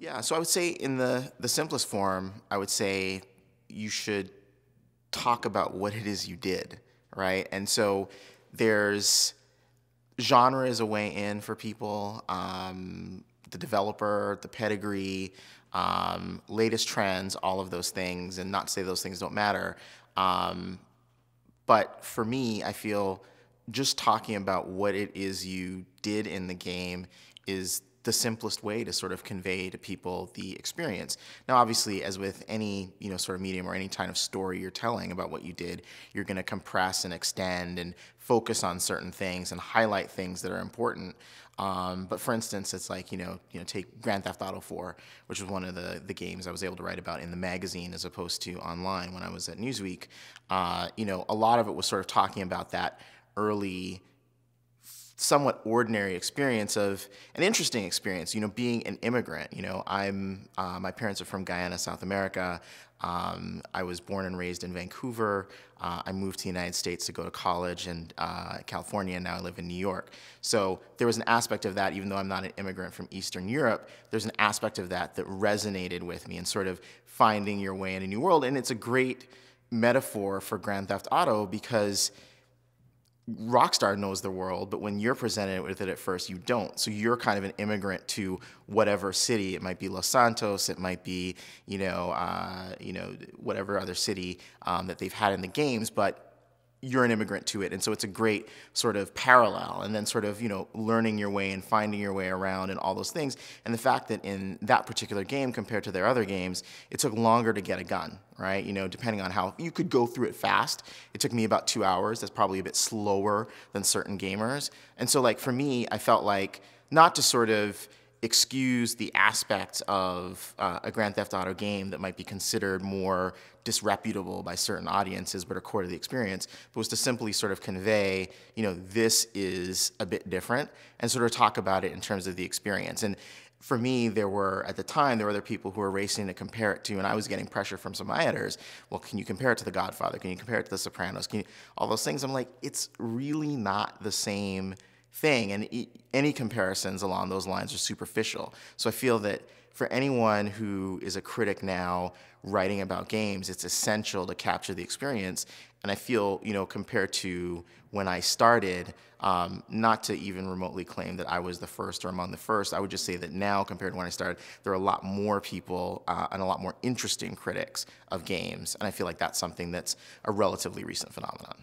Yeah, so I would say in the simplest form, I would say you should talk about what it is you did, right? And so there's genre is a way in for people. The developer, the pedigree, latest trends, all of those things, and not to say those things don't matter. Um, but for me, I feel just talking about what it is you did in the game is the simplest way to sort of convey to people the experience. Now, obviously, as with any sort of medium or any kind of story you're telling about what you did, you're going to compress and extend and focus on certain things and highlight things that are important. But for instance, it's like take Grand Theft Auto 4, which was one of the games I was able to write about in the magazine as opposed to online when I was at Newsweek. A lot of it was sort of talking about that early, somewhat ordinary experience of an interesting experience, being an immigrant. My parents are from Guyana, South America. I was born and raised in Vancouver. I moved to the United States to go to college in California, and now I live in New York. So there was an aspect of that, even though I'm not an immigrant from Eastern Europe, there's an aspect of that that resonated with me and sort of finding your way in a new world. And it's a great metaphor for Grand Theft Auto because Rockstar knows the world, but when you're presented with it at first, you don't. So you're kind of an immigrant to whatever city. It might be Los Santos. It might be, whatever other city that they've had in the games. But you're an immigrant to it, and so it's a great sort of parallel. And then sort of learning your way and finding your way around and all those things. And the fact that in that particular game compared to their other games, it took longer to get a gun, right? Depending on how you could go through it fast. It took me about 2 hours. That's probably a bit slower than certain gamers. And so like for me, I felt like not to sort of excuse the aspects of a Grand Theft Auto game that might be considered more disreputable by certain audiences but are core to the experience, but was to simply sort of convey, this is a bit different and sort of talk about it in terms of the experience. And for me, at the time, there were other people who were racing to compare it to, and I was getting pressure from some of my editors. Well, can you compare it to The Godfather? Can you compare it to The Sopranos? All those things. I'm like, it's really not the same thing, and any comparisons along those lines are superficial. So I feel that for anyone who is a critic now writing about games, it's essential to capture the experience. And I feel, compared to when I started, not to even remotely claim that I was the first or among the first, I would just say that now, compared to when I started, there are a lot more people and a lot more interesting critics of games. And I feel like that's something that's a relatively recent phenomenon.